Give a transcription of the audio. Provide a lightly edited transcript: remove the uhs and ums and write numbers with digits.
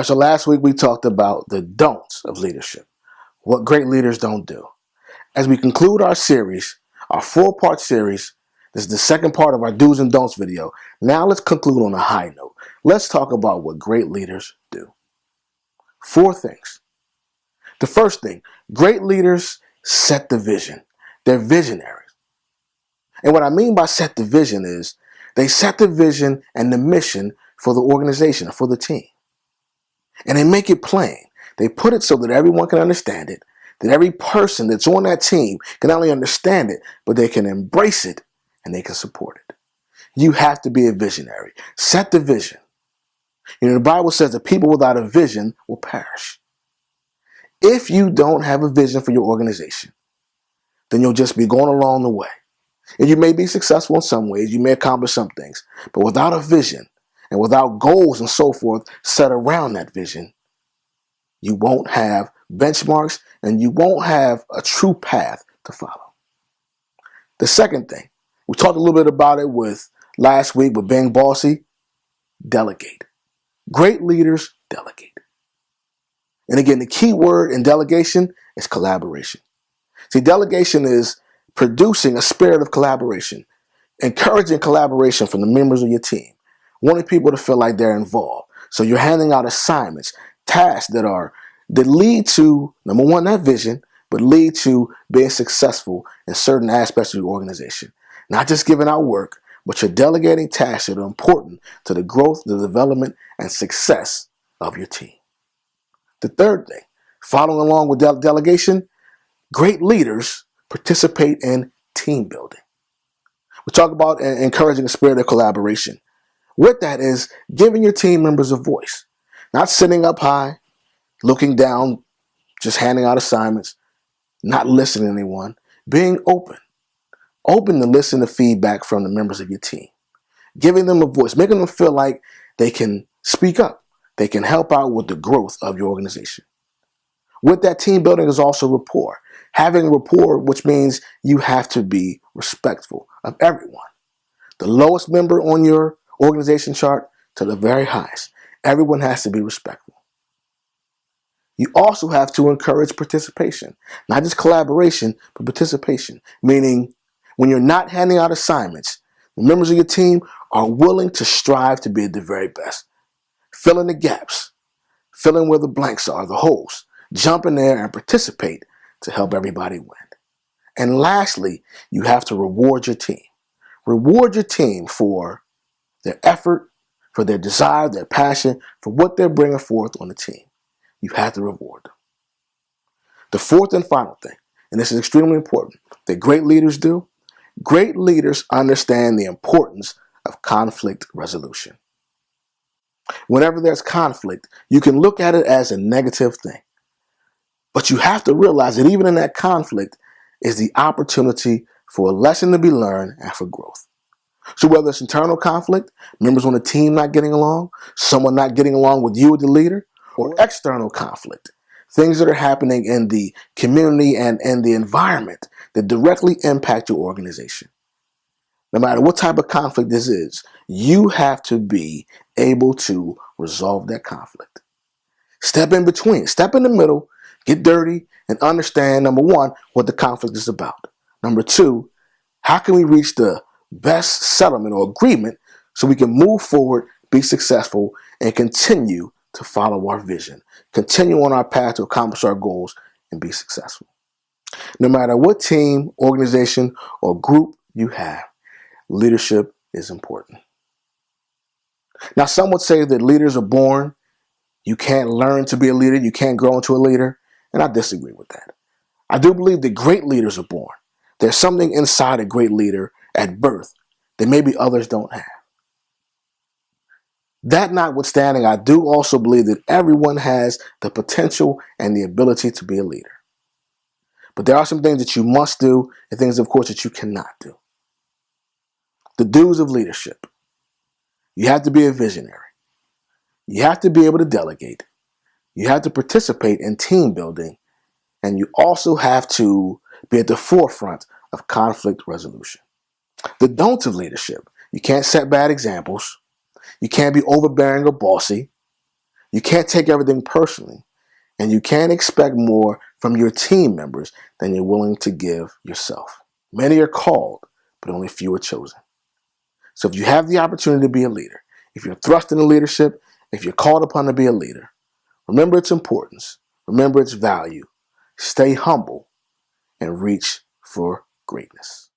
So last week we talked about the don'ts of leadership, what great leaders don't do. As we conclude our series, our 4-part series, this is the second part of our do's and don'ts video. Now let's conclude on a high note. Let's talk about what great leaders do. 4 things. The first thing, great leaders set the vision. They're visionaries. And what I mean by set the vision is they set the vision and the mission for the organization, for the team. And they make it plain. They put it so that everyone can understand it, that every person that's on that team can not only understand it, but they can embrace it and they can support it. You have to be a visionary. Set the vision. You know, the Bible says that people without a vision will perish. If you don't have a vision for your organization, then you'll just be going along the way. And you may be successful in some ways, you may accomplish some things, but without a vision and without goals and so forth set around that vision, you won't have benchmarks and you won't have a true path to follow. The second thing, we talked a little bit about it with last week with being bossy, delegate. Great leaders delegate. And again, the key word in delegation is collaboration. See, delegation is producing a spirit of collaboration, encouraging collaboration from the members of your team, wanting people to feel like they're involved. So you're handing out assignments, tasks that lead to, number one, that vision, but lead to being successful in certain aspects of your organization. Not just giving out work, but you're delegating tasks that are important to the growth, the development, and success of your team. The third thing, following along with delegation, great leaders participate in team building. We talk about encouraging a spirit of collaboration. With that is giving your team members a voice, not sitting up high, looking down, just handing out assignments, not listening to anyone, being open to listen to feedback from the members of your team, giving them a voice, making them feel like they can speak up, they can help out with the growth of your organization. With that team building is also rapport. Having rapport, which means you have to be respectful of everyone. The lowest member on your organization chart to the very highest. Everyone has to be respectful. You also have to encourage participation. Not just collaboration, but participation. Meaning, when you're not handing out assignments, the members of your team are willing to strive to be at the very best. Fill in the gaps. Fill in where the blanks are, the holes. Jump in there and participate to help everybody win. And lastly, you have to reward your team. Reward your team for their effort, for their desire, their passion, for what they're bringing forth on the team. You have to reward them. The fourth and final thing, and this is extremely important, that great leaders do, great leaders understand the importance of conflict resolution. Whenever there's conflict, you can look at it as a negative thing. But you have to realize that even in that conflict is the opportunity for a lesson to be learned and for growth. So whether it's internal conflict, members on the team not getting along, someone not getting along with you as the leader, or external conflict, things that are happening in the community and the environment that directly impact your organization. No matter what type of conflict this is, you have to be able to resolve that conflict. Step in between, step in the middle, get dirty, and understand, number one, what the conflict is about. Number two, how can we reach the best settlement or agreement so we can move forward, be successful, and continue to follow our vision, continue on our path to accomplish our goals, and be successful. No matter what team, organization, or group you have, leadership is important. Now, some would say that leaders are born. You can't learn to be a leader. You can't grow into a leader. And I disagree with that. I do believe that great leaders are born. There's something inside a great leader at birth that maybe others don't have. That notwithstanding, I do also believe that everyone has the potential and the ability to be a leader. But there are some things that you must do and things, of course, that you cannot do. The do's of leadership. You have to be a visionary. You have to be able to delegate. You have to participate in team building. And you also have to be at the forefront of conflict resolution. The don'ts of leadership. You can't set bad examples. You can't be overbearing or bossy. You can't take everything personally, and you can't expect more from your team members than you're willing to give yourself. Many are called, but only few are chosen. So if you have the opportunity to be a leader, if you're thrust into leadership, if you're called upon to be a leader, remember its importance, remember its value, stay humble, and reach for greatness.